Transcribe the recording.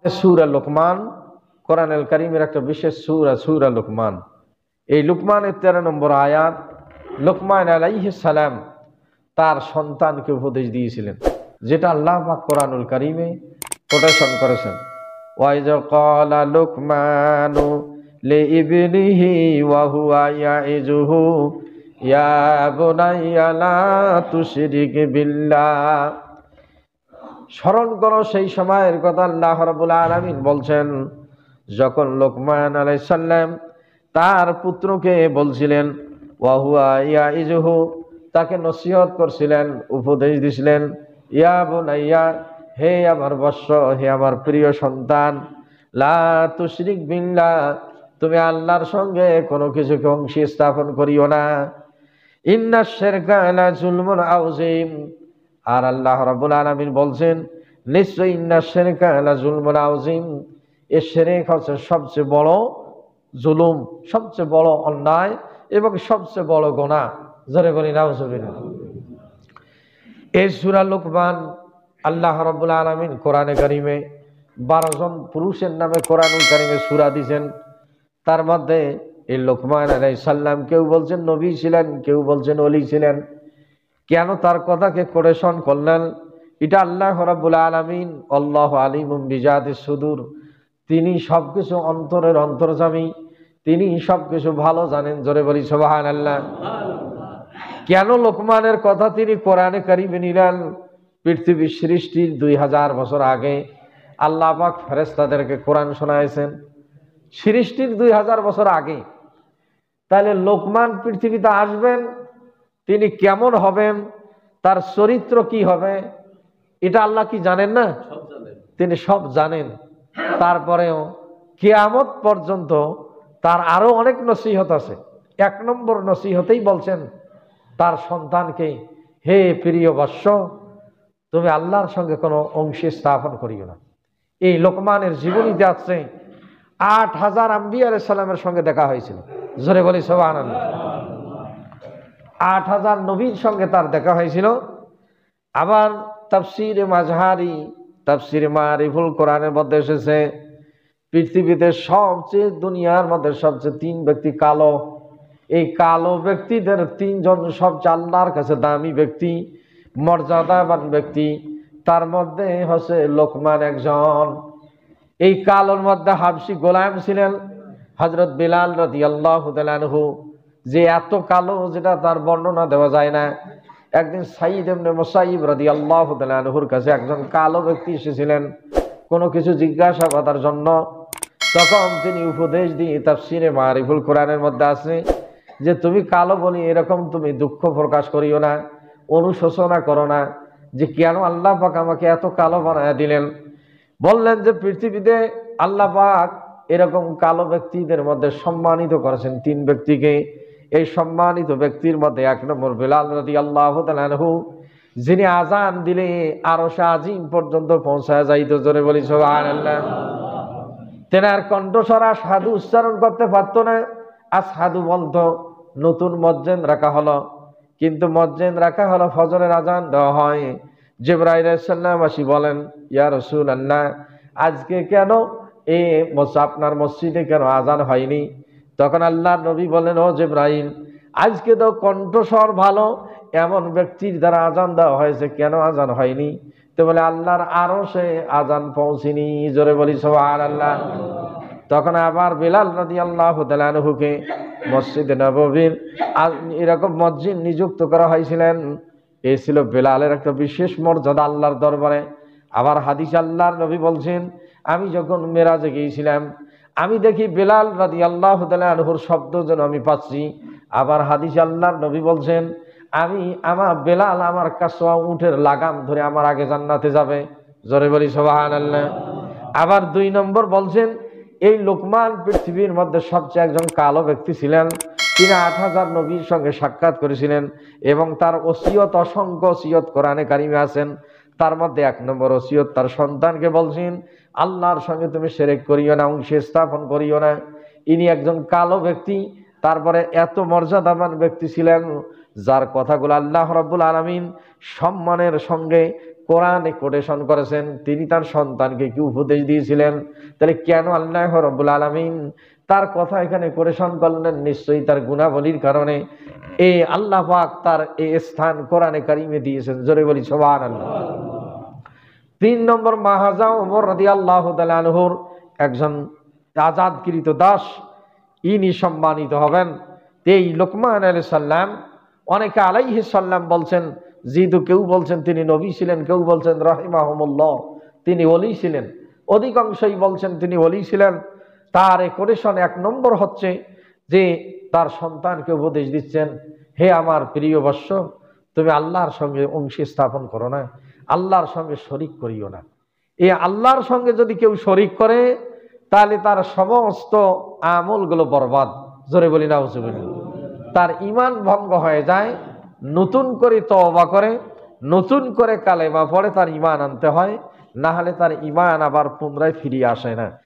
সূরা লোকমান কোরআনুল কারীমের একটা বিশেষ সূরা, সূরা লোকমান। এই লোকমানের 13 নম্বর আয়াত। লোকমান আলাইহিস সালাম তার সন্তানকে উপদেশ দিয়েছিলেন, যেটা আল্লাহ পাক কোরআনুল কারীমে কোটেশন করেছেন। ওয়াইজ ক্বালা লুকমানু লিইবনিহি ওয়া হুয়া ইয়াইজুহু ইয়া বুনাইয়া লা তুশরিক বিল্লাহ। স্মরণ করো সেই সময়ের কথা আল্লাহ রাব্বুল আলামিন বলছেন, যখন লোকমান আলাইহিস সালাম তার পুত্রকে বলছিলেন, ওয়া হুয়া ইয়াইজুহু, তাকে নসিহত করছিলেন, উপদেশ দিছিলেন, ইয়া বুনাইয়া, হে আমার বৎস, হে আমার প্রিয় সন্তান, লা তুশরিক বিল্লাহ, তুমি আল্লাহর সঙ্গে কোনো কিছুকে অংশী স্থাপন করিও না। ইন্নাশ শিরকা লা যুলমুন আযীম। আর আল্লাহ রাব্বুল আলামিন বলছেন, নিশ্চয়ই ইন্নাশ শিরকা লা যুলমুন আযীম, এই শিরক হচ্ছে সবচেয়ে বড় জুলুম, সবচেয়ে বড় অন্যায় এবং সবচেয়ে বড় গুনাহ। জোরে বলি নাউজুবিল্লাহ। এই সূরা লোকমান আল্লাহ রাব্বুল আলামিন কোরআনে কারীমে 12 জন পুরুষের নামে কোরআনুল কারীমে সূরা দিয়েছেন। তার মধ্যে এই লোকমান আলাইহিস সালাম কেউ বলছেন নবী ছিলেন, কেউ বলছেন ওলি ছিলেন। কেন তার কথাকে কোটেশন করলেন? এটা আল্লাহ রাব্বুল আলামিন, আল্লাহু আলিমুম বিজাতিস সুদূর, তিনি সবকিছু অন্তরের অন্তর্যামী, তিনি সবকিছু ভালো জানেন। জোরে বলি সুবহানাল্লাহ। কেন লোকমানের কথা তিনি কোরআনে কারীমে নিলেন? পৃথিবীর সৃষ্টির 2000 বছর আগে আল্লাহ পাক ফেরেশতাদেরকে কোরআন শোনাইছেন, সৃষ্টির 2000 বছর আগে। তাহলে লোকমান পৃথিবীতে আসবেন, তিনি কেমন হবেন, তার চরিত্র কি হবে, এটা আল্লাহ কি জানেন না? তিনি সব জানেন। তারপরেও কিয়ামত পর্যন্ত তার আরো অনেক নসিহত আছে। 1 নম্বর নসিহতেই বলছেন তার সন্তানকে, হে প্রিয় বৎস, তুমি আল্লাহর সঙ্গে কোনো অংশী স্থাপন করিও না। এই লোকমানের জীবনীতে আছে 8000 আম্বিয়া আলাইহিস সালামের সঙ্গে দেখা হয়েছিল। জোরে বলি সুবহানাল্লাহ। 8000 নবীর সঙ্গে তার দেখা হয়েছিল। আবার তাফসীরে মাজহারি, তাফসীরে মারিফুল কোরআনের মধ্যে এসেছে, পৃথিবীতে সবচেয়ে, দুনিয়ার মধ্যে সবচেয়ে 3 ব্যক্তি কালো। এই কালো ব্যক্তিদের 3 জন সবচেয়ে আল্লাহর কাছে দামি ব্যক্তি, মর্যাদাবান ব্যক্তি। তার মধ্যে হচ্ছে লোকমান একজন। এই কালোর মধ্যে হাবশী গোলাম ছিলেন হযরত বিলাল রাদিয়াল্লাহু তাআলা আনহু, যে এত কালো যেটা তার বর্ণনা দেওয়া যায় না। একদিন সাঈদ ইবনে মুসাইয়িব রাদিয়াল্লাহু তাআলা আনহুর কাছে একজন কালো ব্যক্তি এসেছিলেন কোনো কিছু জিজ্ঞাসাবাদের জন্য। তখন তিনি উপদেশ দিয়ে, তাফসীরে মারিফুল কোরআনের মধ্যে আছে যে তুমি কালো বলি এরকম তুমি দুঃখ প্রকাশ করিও না, অনুশোচনা করো না যে কেন আল্লাহ পাক আমাকে এত কালো বানায় দিলেন। বললেন যে পৃথিবীতে আল্লাহ পাক এরকম কালো ব্যক্তিদের মধ্যে সম্মানিত করেছেন 3 ব্যক্তিকে। এই সম্মানিত ব্যক্তির মধ্যে 1 নম্বর বিলাল রাদিয়াল্লাহু তাআলা আনহু, যিনি আজান দিলে আরশে আজিম পর্যন্ত পৌঁছায় যাইত। জোরে বলি সুবহানাল্লাহ। তেনার কণ্ঠস্বর আশহাদু উচ্চারণ করতে পারত না, আশহাদু বলতো। নতুন মজ্জিন রাখা হলো, কিন্তু মজ্জিন রাখা হলো, ফজরের আজান দেওয়া হয়। জিবরাইল আলাইহিস সালাম আসি বলেন, ইয়া রাসূলুল্লাহ, আজকে কেন আপনার মসজিদে কেন আজান হয়নি? তখন আল্লাহর নবী বলেন, ও জিবরাইল, আজকে তো কণ্ঠস্বর ভালো এমন ব্যক্তির দ্বারা আজান দেওয়া হয়েছে, কেন আজান হয়নি? তো বলে আল্লাহর আরশে আজান পৌঁছেনি। জোরে বলি সুবহানাল্লাহ। তখন আবার বিলাল রাদিয়াল্লাহু তাআলা আনহুকে মসজিদে নববীর এরকম মসজিদ নিযুক্ত করা হয়েছিলেন। এই ছিল বিলালের একটা বিশেষ মর্যাদা আল্লাহর দরবারে। আবার হাদিস আল্লাহর নবী বলছেন, আমি যখন মেরাজে গিয়েছিলাম, আমি দেখি বিলাল রাদিয়াল্লাহু তাআলা আনহুর শব্দ যেন আমি পাচ্ছি। আবার হাদিস আল্লাহর নবী বলছেন, আমার বিলাল আমার কাসওয়া উটের লাগাম ধরে আমার আগে জান্নাতে যাবে। জোরে বলি সুবহানাল্লাহ। আবার 2 নম্বর বলছেন, এই লোকমান পৃথিবীর মধ্যে সবচেয়ে একজন কালো ব্যক্তি ছিলেন। তিনি 8000 নবীর সঙ্গে সাক্ষাৎ করেছিলেন এবং তার ওসিয়ত, অসংখ্য ওসিয়ত কোরআনে কারিমে আছেন। তার মধ্যে 1 নম্বর ওসিয়ত তার সন্তানকে বলছেন, আল্লাহর সঙ্গে তুমি শিরক করিও না, অংশ স্থাপন করিও না। ইনি একজন কালো ব্যক্তি, তারপরে এত মর্যাদাবান ব্যক্তি ছিলেন যার কথাগুলো আল্লাহ রাব্বুল আলামিন সম্মানের সঙ্গে কোরআনে কোটেশন করেছেন, তিনি তার সন্তানকে কি উপদেশ দিয়েছিলেন? তাহলে কেন আল্লাহ রাব্বুল আলামিন তার কথা এখানে কোটেশন করলেন? নিশ্চয়ই তার গুণাবলীর কারণে। এই আল্লাহ পাক তার এই স্থান কোরআনে কারিমে দিয়েছেন। জোরে বলি সুবহানাল্লাহ। 3 নম্বর, মাহাজা ওমর রাদিয়াল্লাহু তাআলা আনহুর একজন আজাদকৃত দাস, ইনি সম্মানিত হবেন। এই লোকমান আলাইহিস সালাম, অনেকে আলাইহিস সালাম বলছেন, যেহেতু কেউ বলছেন তিনি নবী ছিলেন, কেউ বলছেন রাহিমাহুমুল্লাহ তিনি ওলি ছিলেন, অধিকাংশই বলছেন তিনি ওলি ছিলেন। তার এই কোটেশন 1 নম্বর হচ্ছে যে তার সন্তানকে উপদেশ দিচ্ছেন, হে আমার প্রিয় বৎস, তুমি আল্লাহর সঙ্গে অংশী স্থাপন করো না, আল্লাহর সঙ্গে শরিক করিও না। এই আল্লাহর সঙ্গে যদি কেউ শরিক করে তাহলে তার সমস্ত আমলগুলো বরবাদ। জোরে বলি নাউজুবিল্লাহ। তার ঈমান ভঙ্গ হয়ে যায়। নতুন করে তওবা করে, নতুন করে কালেমা পড়ে তার ঈমান আনতে হয়, না হলে তার ঈমান আবার পুনরায় ফিরিয়ে আসে না।